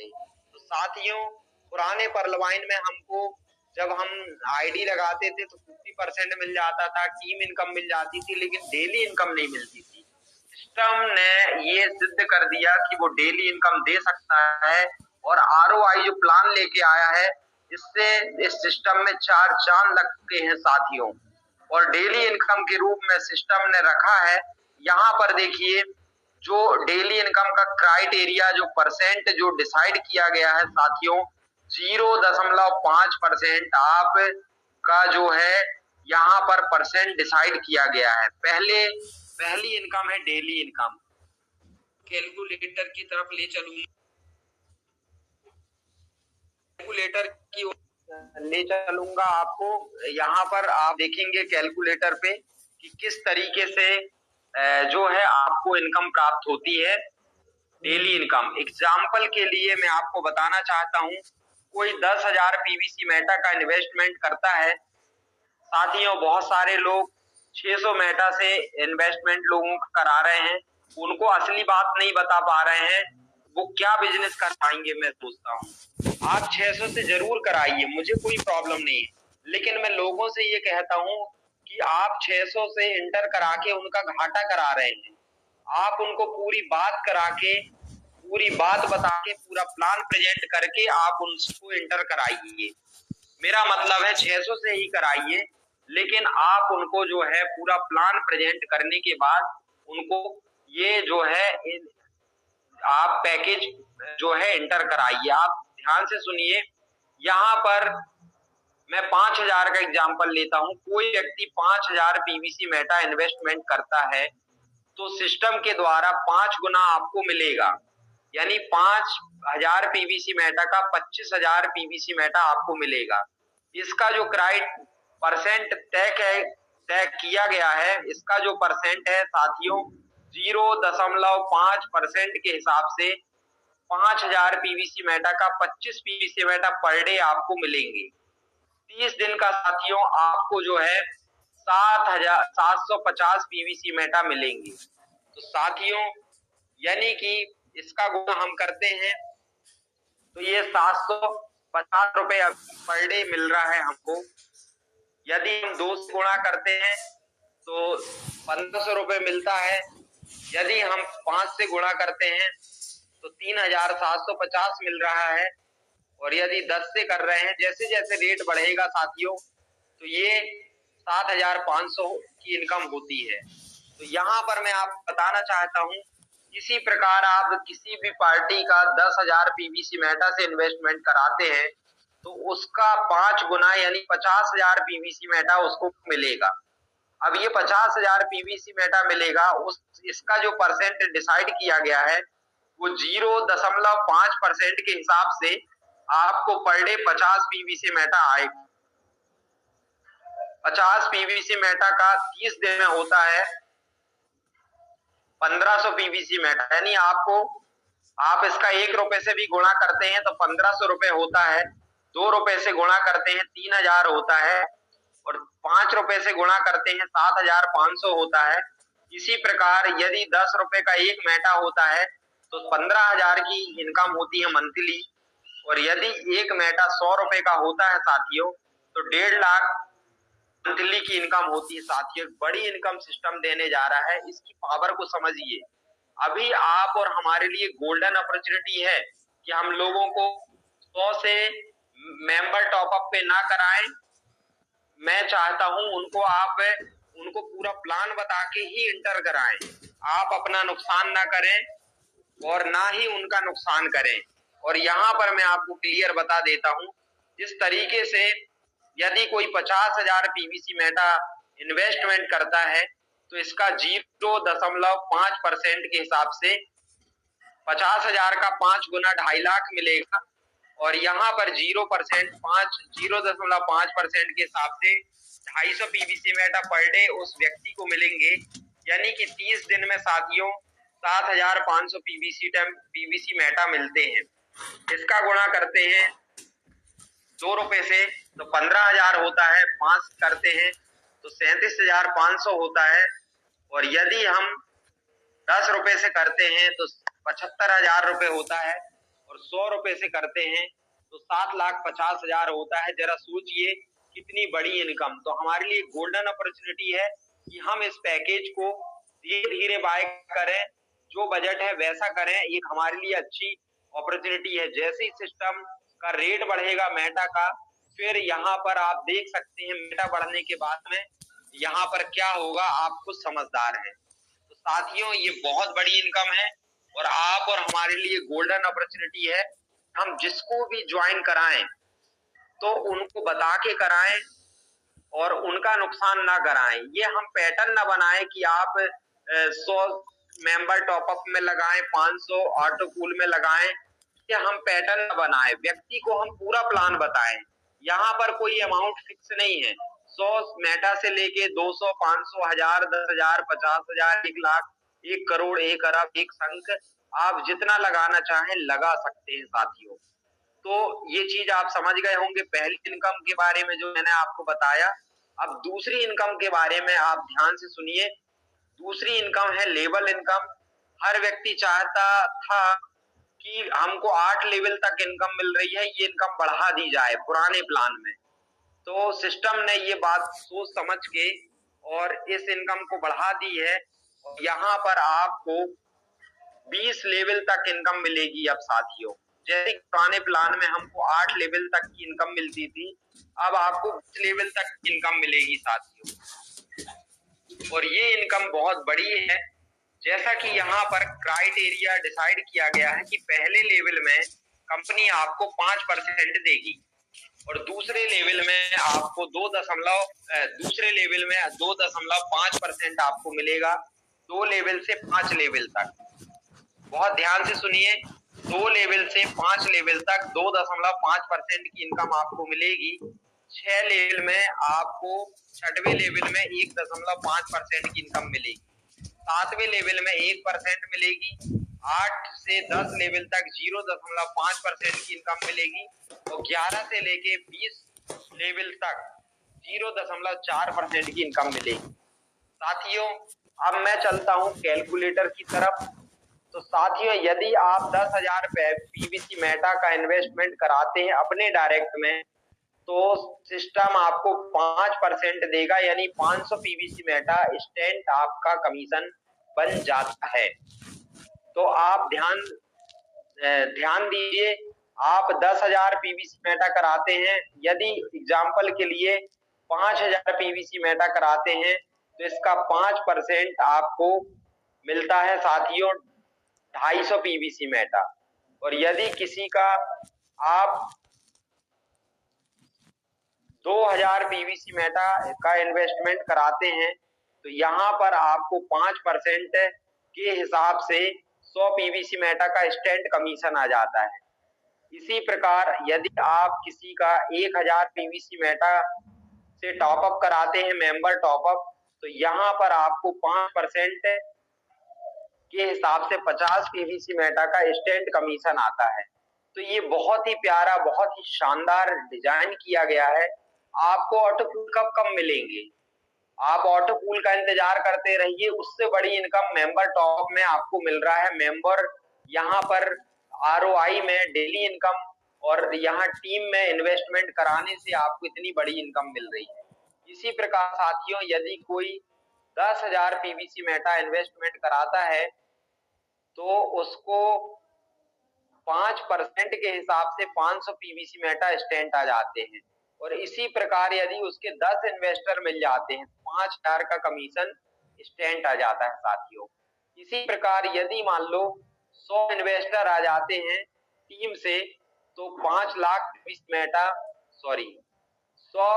थे। तो साथियों, पुराने परलवाइन में हमको जब हम आईडी लगाते थे तो 50% मिल जाता था, टीम इनकम मिल जाती थी, लेकिन डेली इनकम नहीं मिलती थी। सिस्टम ने ये सिद्ध कर दिया कि वो डेली इनकम दे सकता है, और आरओआई जो प्लान लेके आया है, इससे इस सिस्टम में 4 चांद लगते हैं साथियों। और डेली इनकम के रूप में सिस्टम ने रखा है। यहाँ पर देखिए, जो डेली इनकम का क्राइटेरिया, जो परसेंट जो डिसाइड किया गया है साथियों, 0.5% आप का जो है यहाँ पर परसेंट डिसाइड किया गया है। पहली इनकम है डेली इनकम। कैलकुलेटर की तरफ ले चलूंगा, कैलकुलेटर की ले चलूंगा आपको। यहाँ पर आप देखेंगे कैलकुलेटर पे कि किस तरीके से जो है आपको इनकम प्राप्त होती है, डेली इनकम। एग्जाम्पल के लिए मैं आपको बताना चाहता हूँ, कोई 10,000 पीवीसी मेटा का इन्वेस्टमेंट करता है साथियों। बहुत सारे लोग 600 मेटा से इन्वेस्टमेंट लोगों को करा रहे हैं, उनको असली बात नहीं बता पा रहे हैं, वो क्या बिजनेस कर पाएंगे। मैं सोचता हूँ आप 600 से जरूर कराइए, मुझे कोई प्रॉब्लम नहीं है, लेकिन मैं लोगों से ये कहता हूँ कि आप 600 से इंटर करा के उनका घाटा करा रहे हैं। आप उनको पूरी बात करा के, पूरी बात बता के, पूरा प्लान प्रेजेंट करके आप उनको इंटर कराइए। मेरा मतलब है 600 से ही कराइए, लेकिन आप उनको जो है पूरा प्लान प्रेजेंट करने के बाद उनको ये जो है आप पैकेज जो है इंटर कराइए। आप ध्यान से सुनिए, यहाँ पर मैं 5,000 का एग्जांपल लेता हूँ। कोई व्यक्ति 5,000 पीवीसी मेटा इन्वेस्टमेंट करता है तो सिस्टम के द्वारा 5 गुना आपको मिलेगा, यानी 5,000 पीवीसी मेटा का 25,000 पीवीसी मेटा आपको मिलेगा। इसका जो परसेंट तय किया गया है, इसका जो परसेंट है साथियों 0.5% के हिसाब से 5,000 पीवीसी मेटा का 25 पीवीसी मेटा पर डे आपको मिलेंगे। 30 दिन का साथियों आपको जो है 7,750 पीवीसी मेटा मिलेंगे। तो साथियों, यानी कि इसका गुणा हम करते हैं तो ये 750 रुपए पर डे मिल रहा है हमको। यदि हम 2 से गुणा करते हैं तो 1,500 रुपए मिलता है। यदि हम 5 से गुणा करते हैं तो 3,750 मिल रहा है। और यदि 10 से कर रहे हैं, जैसे जैसे रेट बढ़ेगा साथियों, तो ये 7,500 की इनकम होती है। तो यहाँ पर मैं आपको बताना चाहता हूँ, इसी प्रकार आप किसी भी पार्टी का 10,000 पीवीसी मेटा से इन्वेस्टमेंट कराते हैं तो उसका 5 गुना यानी 50,000 पीवीसी मेटा उसको मिलेगा। अब ये 50,000 पीवीसी मेटा मिलेगा, इसका जो परसेंट डिसाइड किया गया है वो 0.5% के हिसाब से आपको पर डे 50 पीवीसी मेटा आएगा। 50 पीवीसी मेटा का 30 दिन में होता है 1,500 पीवीसी मेटा, यानी आप इसका 1 रुपए से भी गुणा करते हैं तो 1,500 रुपए होता है, 2 रुपए से गुणा करते हैं 3,000 होता है, और 5 रुपए से गुणा करते हैं 7,500 होता है। इसी प्रकार यदि 10 रुपए का एक मेटा होता है तो 15,000 की इनकम होती है मंथली। और यदि एक मेटा 100 रुपए का होता है साथियों तो 1.5 लाख मंथली की इनकम होती है। साथियों, बड़ी इनकम सिस्टम देने जा रहा है, इसकी पावर को समझिए। अभी आप और हमारे लिए गोल्डन अपॉर्चुनिटी है कि हम लोगों को 100 से मेंबर टॉपअप पे ना कराएं। मैं चाहता हूं उनको पूरा प्लान बता के ही इंटर कराएं। आप अपना नुकसान ना करें और ना ही उनका नुकसान करें। और यहाँ पर मैं आपको क्लियर बता देता हूं, जिस तरीके से यदि कोई 50,000 पीवीसी मेटा इन्वेस्टमेंट करता है तो इसका 0.5% के हिसाब से 50,000 का 5 गुना 2.5 लाख मिलेगा। और यहाँ पर 0.5% के हिसाब से 250 पीवीसी मेटा पर डे उस व्यक्ति को मिलेंगे, यानी कि 30 दिन में साथियों 7,500 पीवीसी मेटा मिलते हैं। इसका गुणा करते हैं 2 रुपए से तो 15,000 होता है, 5 करते हैं तो 37,500 होता है। और यदि हम 10 रुपए से करते हैं तो 75,000 रुपए होता है। और 100 रुपए से करते हैं तो 7,50,000 होता है। जरा सोचिए कितनी बड़ी इनकम। तो हमारे लिए गोल्डन अपॉर्चुनिटी है कि हम इस पैकेज को धीरे धीरे बाय करें, जो बजट है वैसा करें। एक हमारे लिए अच्छी अपॉर्चुनिटी है। जैसे ही सिस्टम का रेट बढ़ेगा मेटा का, फिर यहाँ पर आप देख सकते हैं मेटा बढ़ने के बाद में यहाँ पर क्या होगा, आप खुद समझदार हैं। तो साथियों, ये बहुत बड़ी इनकम है और आप और हमारे लिए गोल्डन अपॉर्चुनिटी है। हम जिसको भी ज्वाइन कराएं तो उनको बता के कराएं और उनका नुकसान ना कराएं। ये हम पैटर्न ना बनाएं कि आप 100 मेंबर टॉपअप में लगाएं, 500 ऑटो कूल में लगाएं। ये हम पैटर्न ना बनाएं, व्यक्ति को हम पूरा प्लान बताएं। यहाँ पर कोई अमाउंट फिक्स नहीं है। 100 मेटा से लेके 200, 500, 1000, 10,000, 50,000, 1,00,000, 1 करोड़, 1 अरब, 1 शंख, आप जितना लगाना चाहें लगा सकते हैं साथियों। तो ये चीज आप समझ गए होंगे पहली इनकम के बारे में जो मैंने आपको बताया। अब दूसरी इनकम के बारे में आप ध्यान से सुनिए। दूसरी इनकम है लेवल इनकम। हर व्यक्ति चाहता था कि हमको 8 लेवल तक इनकम मिल रही है, ये इनकम बढ़ा दी जाए पुराने प्लान में। तो सिस्टम ने ये बात सोच समझ के और इस इनकम को बढ़ा दी है। और यहाँ पर आपको 20 लेवल तक इनकम मिलेगी अब साथियों। जैसे पुराने प्लान में हमको 8 लेवल तक की इनकम मिलती थी, अब आपको 20 लेवल तक की इनकम मिलेगी साथियों। और ये इनकम बहुत बड़ी है। जैसा कि यहाँ पर क्राइटेरिया डिसाइड किया गया है कि पहले लेवल में कंपनी आपको 5% देगी और दूसरे लेवल में आपको 2.5% आपको मिलेगा, 2 लेवल से 5 लेवल तक। बहुत ध्यान से सुनिए, 2 लेवल से 5 लेवल तक 2.5% की इनकम आपको मिलेगी। 6 लेवल में आपको 6वें लेवल में 1.5% की इनकम मिलेगी। 7वें लेवल में 1% मिलेगी। 8 से 10 लेवल तक 0.5% की इनकम मिलेगी और 11 से लेके 20 लेवल तक 0.4% की इनकम मिलेगी। साथियों, अब मैं चलता हूं कैलकुलेटर की तरफ। तो साथियों, यदि आप 10,000 पीवीसी मेटा का इन्वेस्टमेंट कराते हैं अपने डायरेक्ट में, तो सिस्टम आपको 5% देगा, यानी 500 पीवीसी मेटा स्टैंड आपका कमीशन बन जाता है। तो आप ध्यान दीजिए, आप 10,000 पीवीसी मेटा कराते हैं, यदि एग्जाम्पल के लिए 5,000 पीवीसी मेटा कराते हैं तो इसका 5% आपको मिलता है साथियों 250 पीवीसी मेटा। और यदि किसी का आप 2,000 पीवीसी मेटा का इन्वेस्टमेंट कराते हैं तो यहाँ पर आपको 5% के हिसाब से 100 पीवीसी मेटा का स्टैंड कमीशन आ जाता है। इसी प्रकार यदि आप किसी का 1,000 पीवीसी मेटा से टॉपअप कराते हैं मेंबर टॉपअप, तो यहाँ पर आपको 5% के हिसाब से 50 पीवीसी मेटा का स्टैंड कमीशन आता है। तो ये बहुत ही प्यारा, बहुत ही शानदार डिजाइन किया गया है। आपको ऑटो कूल कब मिलेंगे? आप ऑटो कूल का इंतजार करते रहिए, उससे बड़ी इनकम मेंबर टॉप में आपको मिल रहा है। मेंबर यहाँ पर आरओआई में डेली इनकम और यहाँ टीम में इन्वेस्टमेंट कराने से आपको इतनी बड़ी इनकम मिल रही है। इसी प्रकार साथियों, यदि कोई 10,000 पीवीसी मेटा इन्वेस्टमेंट कराता है तो उसको 5% के हिसाब से 500 पीवीसी मेटा स्टैंड आ जाते हैं। और इसी प्रकार यदि उसके 10 इन्वेस्टर मिल जाते हैं, 5,000 का कमीशन स्टैंड आ जाता है साथियों। इसी प्रकार यदि मान लो 100 इन्वेस्टर आ जाते हैं टीम से, तो 5 लाख 100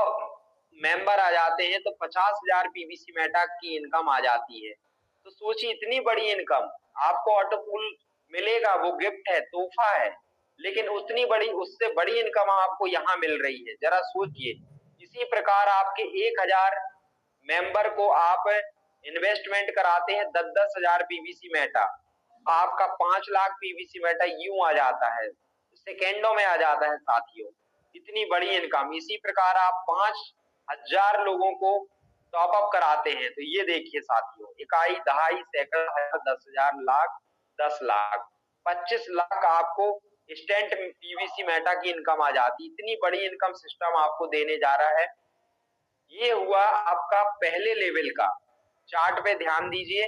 मेंबर आ जाते हैं तो 50,000 पीवीसी मेटा की इनकम आ जाती है। तो सोचिए, इतनी बड़ी इनकम आपको ऑटो कूल मिलेगा, वो गिफ्ट है, तोहफा है, लेकिन उतनी बड़ी, उससे बड़ी इनकम आपको यहाँ मिल रही है। जरा सोचिए। इसी प्रकार आपके 1,000 मेंबर को आप इन्वेस्टमेंट कराते हैं 10,000 पीवीसी मेटा, आपका 5 लाख पीवीसी मेटा यूं आ जाता है, सेकेंडों में आ जाता है साथियों। इतनी बड़ी इनकम। इसी प्रकार आप 5,000 लोगों को टॉपअप कराते हैं तो ये देखिए साथियों, इकाई, दहाई, सैकड़ा, 10,000, लाख, 10 लाख, 25 लाख आपको इंस्टेंट पीवीसी मेटा की इनकम आ जाती। इतनी बड़ी इनकम सिस्टम आपको देने जा रहा है। ये हुआ आपका पहले लेवल का। चार्ट पे ध्यान दीजिए,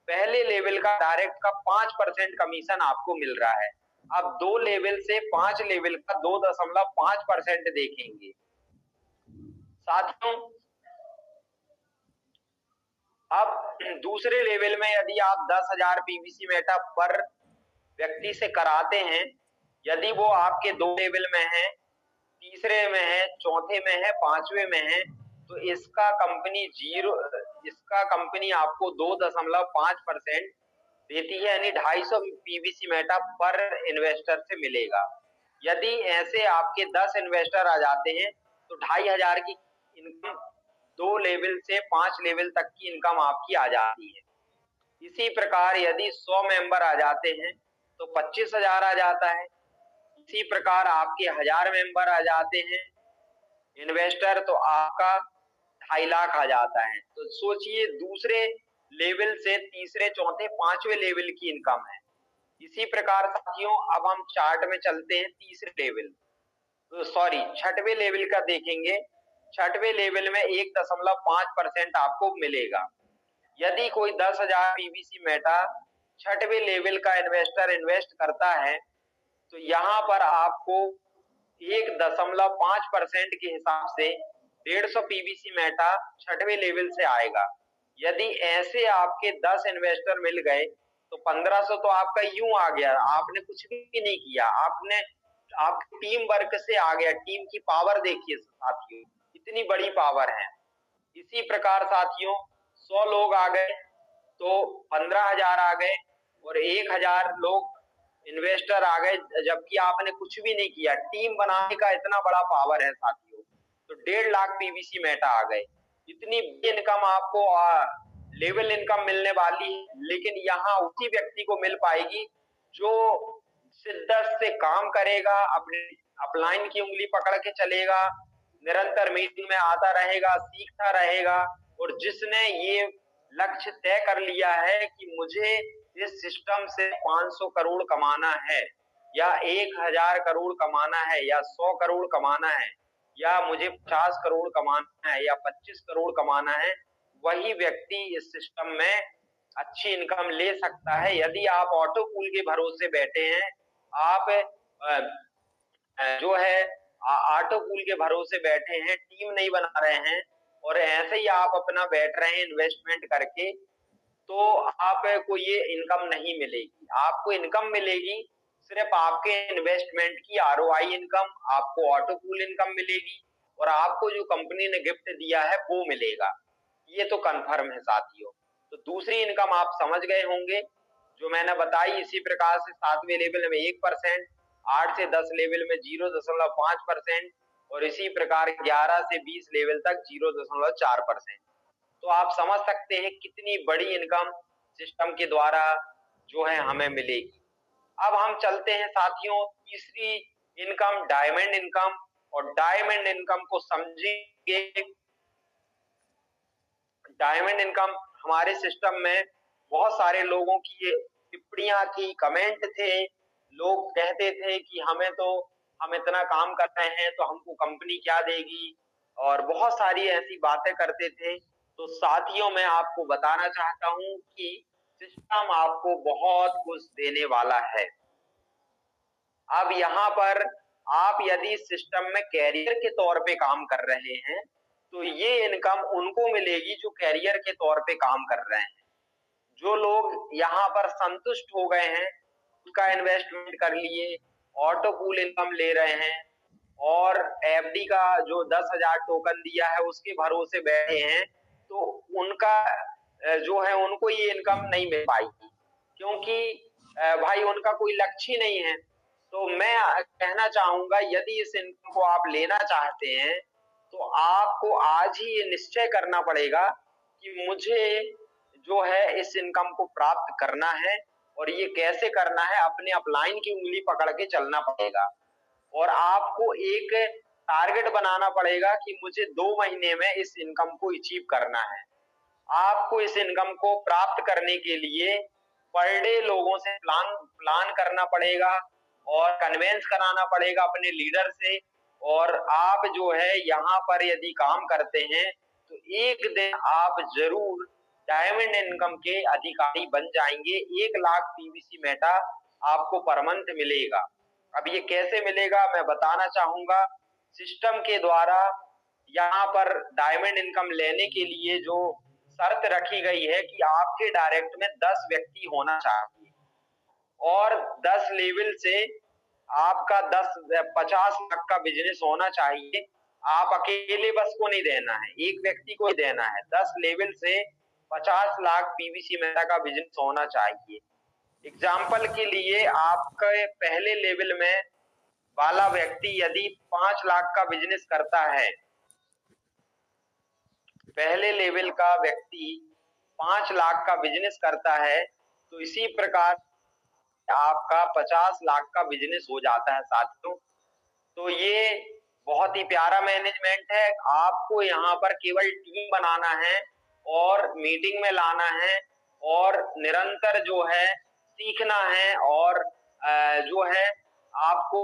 पहले लेवल का डायरेक्ट का 5% कमीशन आपको मिल रहा है। अब 2 लेवल से 5 लेवल का 2.5% देखेंगे साथियों। अब दूसरे लेवल में यदि आप 10,000 पीवीसी मेटा पर व्यक्ति से कराते हैं, यदि वो आपके 2 लेवल में है, तीसरे में है, चौथे में है, पांचवे में है, तो इसका कंपनी आपको 2.5% देती है, यानी 250 पीवीसी मेटा पर इन्वेस्टर से मिलेगा। यदि ऐसे आपके 10 इन्वेस्टर आ जाते हैं तो 2,500 की इनकम 2 लेवल से 5 लेवल तक की इनकम आपकी आ जाती है। इसी प्रकार यदि 100 मेंबर आ जाते हैं तो 25,000 आ जाता है। इसी प्रकार आपके 1000 मेंबर आ जाते हैं इन्वेस्टर, तो आपका 2.5 लाख आ जाता है। तो सोचिए, दूसरे लेवल से तीसरे, चौथे, पांचवे लेवल की इनकम है। इसी प्रकार साथियों अब हम चार्ट में चलते हैं, तीसरे लेवल, छठवें लेवल का देखेंगे। छठवें लेवल में 1.5% आपको मिलेगा। यदि कोई 10,000 पीवीसी मेटा छठवें लेवल का इन्वेस्टर इन्वेस्ट करता है तो यहाँ पर आपको 1.5% के हिसाब से 150 पीवीसी मेटा छठवें लेवल से आएगा। यदि ऐसे आपके 10 इन्वेस्टर मिल गए तो 1500 तो आपका यूं आ गया, आपने कुछ भी नहीं किया, आपकी टीम वर्क से आ गया। टीम की पावर देखिए साथियों, इतनी बड़ी पावर है। इसी प्रकार साथियों 100 लोग आ गए तो 15,000 आ गए और 1,000 लोग इन्वेस्टर आ गए, जबकि आपने कुछ भी नहीं किया। टीम बनाने का इतना बड़ा पावर है साथियों। तो 1.5 लाख पीवीसी मेटा आ गए। इतनी इनकम आपको लेवल इनकम मिलने वाली है, लेकिन यहाँ उसी व्यक्ति को मिल पाएगी जो शिद्दत से काम करेगा, अपने अपलाइन की उंगली पकड़ के चलेगा, निरंतर मीटिंग में आता रहेगा, सीखता रहेगा, और जिसने ये लक्ष्य तय कर लिया है कि मुझे इस सिस्टम से 500 करोड़ कमाना है, या 1,000 करोड़ कमाना है, या 100 करोड़ कमाना है, या मुझे 50 करोड़ कमाना है, या 25 करोड़ कमाना है, वही व्यक्ति इस सिस्टम में अच्छी इनकम ले सकता है। यदि आप ऑटो पूल के भरोसे बैठे हैं, आप जो है ऑटो पूल के भरोसे बैठे हैं, टीम नहीं बना रहे हैं, और ऐसे ही आप अपना बैठ रहे हैं इन्वेस्टमेंट करके, तो आपको ये इनकम नहीं मिलेगी। आपको इनकम मिलेगी सिर्फ आपके इन्वेस्टमेंट की आरओआई इनकम, आपको ऑटो पूल इनकम मिलेगी, और आपको जो कंपनी ने गिफ्ट दिया है वो मिलेगा। ये तो कंफर्म है साथियों। तो दूसरी इनकम आप समझ गए होंगे जो मैंने बताई। इसी प्रकार से 7वें लेवल में 1%, 8 से 10 लेवल में 0.5%, और इसी प्रकार 11 से 20 लेवल तक 0.4%। तो आप समझ सकते हैं कितनी बड़ी इनकम सिस्टम के द्वारा जो है हमें मिलेगी। अब हम चलते हैं साथियों तीसरी इनकम, डायमंड इनकम, और डायमंड इनकम को समझेंगे। डायमंड इनकम हमारे सिस्टम में बहुत सारे लोगों की टिप्पणियां थी, कमेंट थे। लोग कहते थे कि हम इतना काम कर रहे हैं तो हमको कंपनी क्या देगी, और बहुत सारी ऐसी बातें करते थे। तो साथियों मैं आपको बताना चाहता हूं कि सिस्टम आपको बहुत कुछ देने वाला है। अब यहाँ पर आप यदि सिस्टम में कैरियर के तौर पे काम कर रहे हैं तो ये इनकम उनको मिलेगी जो कैरियर के तौर पे काम कर रहे हैं। जो लोग यहाँ पर संतुष्ट हो गए हैं, उसका इन्वेस्टमेंट कर लिए, ऑटो पूल इनकम ले रहे हैं, और एफडी का जो 10,000 टोकन दिया है उसके भरोसे बैठे हैं, तो उनका जो है उनको ये इनकम नहीं मिल पाएगी, क्योंकि भाई उनका कोई लक्ष्य नहीं है। तो मैं कहना चाहूंगा यदि इस इनकम को आप लेना चाहते हैं तो आपको आज ही ये निश्चय करना पड़ेगा कि मुझे जो है इस इनकम को प्राप्त करना है, और ये कैसे करना है, अपने अपलाइन की उंगली पकड़ के चलना पड़ेगा। और आपको एक टारगेट बनाना पड़ेगा कि मुझे 2 महीने में इस इनकम को अचीव करना है। आपको इस इनकम को प्राप्त करने के लिए पर डे लोगों से प्लान करना पड़ेगा, और कन्वेंस कराना पड़ेगा अपने लीडर से। और आप जो है यहाँ पर यदि काम करते हैं तो एक दिन आप जरूर डायमंड इनकम के अधिकारी बन जाएंगे। 1 लाख पीवीसी मेटा आपको पर मंथ मिलेगा। अब ये कैसे मिलेगा मैं बताना चाहूंगा। सिस्टम के द्वारा यहाँ पर डायमंड इनकम लेने के लिए जो शर्त रखी गई है कि आपके डायरेक्ट में 10 व्यक्ति होना चाहिए और 10 लेवल से आपका 50 लाख का बिजनेस होना चाहिए। आप अकेले बस को नहीं देना है, एक व्यक्ति को ही देना है। 10 लेवल से 50 लाख पीवीसी मेटा का बिजनेस होना चाहिए। एग्जाम्पल के लिए आपके पहले लेवल में वाला व्यक्ति यदि 5 लाख का बिजनेस करता है, पहले लेवल का व्यक्ति 5 लाख का बिजनेस करता है, तो इसी प्रकार आपका 50 लाख का बिजनेस हो जाता है साथियों। तो ये बहुत ही प्यारा मैनेजमेंट है। आपको यहाँ पर केवल टीम बनाना है और मीटिंग में लाना है और निरंतर जो है सीखना है और जो है आपको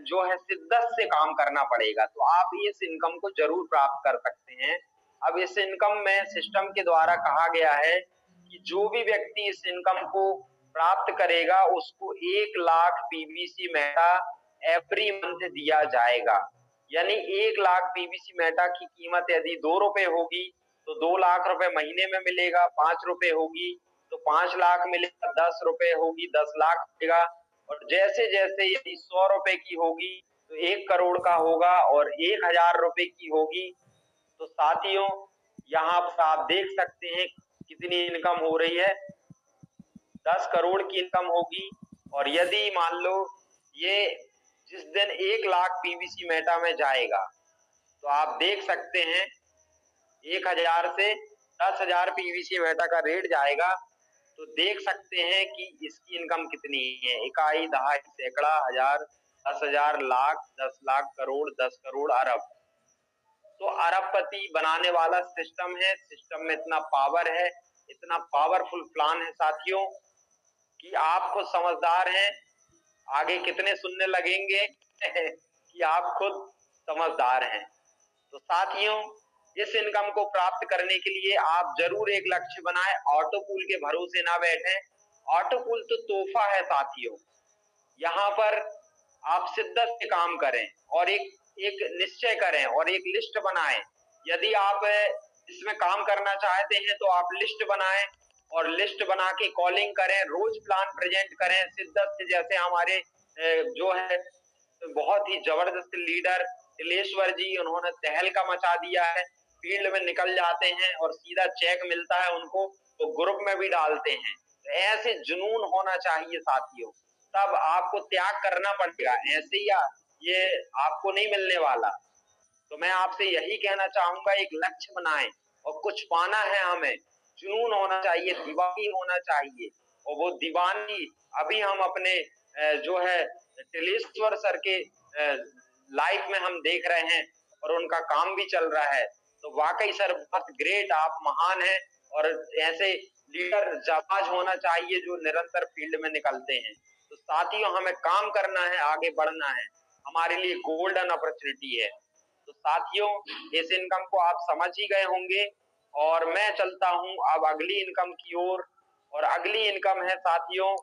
जो है शिद्दत से काम करना पड़ेगा, तो आप इस इनकम को जरूर प्राप्त कर सकते हैं। अब इस इनकम में सिस्टम के द्वारा कहा गया है कि जो भी व्यक्ति इस इनकम को प्राप्त करेगा उसको 1 lakh PVC Meta every month दिया जाएगा। यानी 1 लाख पीवीसी मेटा की कीमत यदि 2 रुपए होगी तो 2 लाख रुपए महीने में मिलेगा। 5 रुपए होगी तो 5 लाख मिलेगा। 10 रुपए होगी 10 लाख मिलेगा। और जैसे जैसे यदि 100 रुपए की होगी तो 1 करोड़ का होगा और 1000 रुपए की होगी तो साथियों यहाँ पर आप देख सकते हैं कितनी इनकम हो रही है। 10 करोड़ की इनकम होगी। और यदि मान लो ये जिस दिन 1 लाख पीवीसी मेटा में जाएगा तो आप देख सकते हैं 1000 से 10,000 पीवीसी मेटा का रेट जाएगा तो देख सकते हैं कि इसकी इनकम कितनी है। इकाई, दहाई, सैकड़ा, हजार, 10,000, लाख, 10 लाख, करोड़, 10 करोड़, अरब। तो अरबपति बनाने वाला सिस्टम है। सिस्टम में इतना पावर है, इतना पावरफुल प्लान है साथियों कि आप खुद समझदार हैं। आगे कितने सुनने लगेंगे कि आप खुद समझदार हैं। तो साथियों इस इनकम को प्राप्त करने के लिए आप जरूर एक लक्ष्य बनाएं। ऑटो पूल के भरोसे ना बैठें। ऑटो पूल तो तोहफा है साथियों। यहाँ पर आप शिद्दत से काम करें और एक निश्चय करें और एक लिस्ट बनाएं। यदि आप इसमें काम करना चाहते हैं तो आप लिस्ट बनाएं और लिस्ट बना के कॉलिंग करें, रोज प्लान प्रेजेंट करें शिद्दत से। जैसे हमारे जो है बहुत ही जबरदस्त लीडर तिलेश्वर जी, उन्होंने तहलका मचा दिया है। फील्ड में निकल जाते हैं और सीधा चेक मिलता है उनको तो ग्रुप में भी डालते हैं। तो ऐसे जुनून होना चाहिए साथियों। तब आपको त्याग करना पड़ेगा, ऐसे ही ये आपको नहीं मिलने वाला। तो मैं आपसे यही कहना चाहूंगा, एक लक्ष्य बनाएं और कुछ पाना है हमें। जुनून होना चाहिए, दीवानी होना चाहिए। और वो दीवानी अभी हम अपने जो है तिलेश्वर सर के लाइफ में हम देख रहे हैं और उनका काम भी चल रहा है। तो वाकई सर बहुत ग्रेट, आप महान हैं। और ऐसे लीडर जाबाज होना चाहिए जो निरंतर फील्ड में निकलते हैं। तो साथियों हमें काम करना है, आगे बढ़ना है, हमारे लिए गोल्डन अपॉर्चुनिटी है। तो साथियों इस इनकम को आप समझ ही गए होंगे और मैं चलता हूं अब अगली इनकम की ओर। और अगली इनकम है साथियों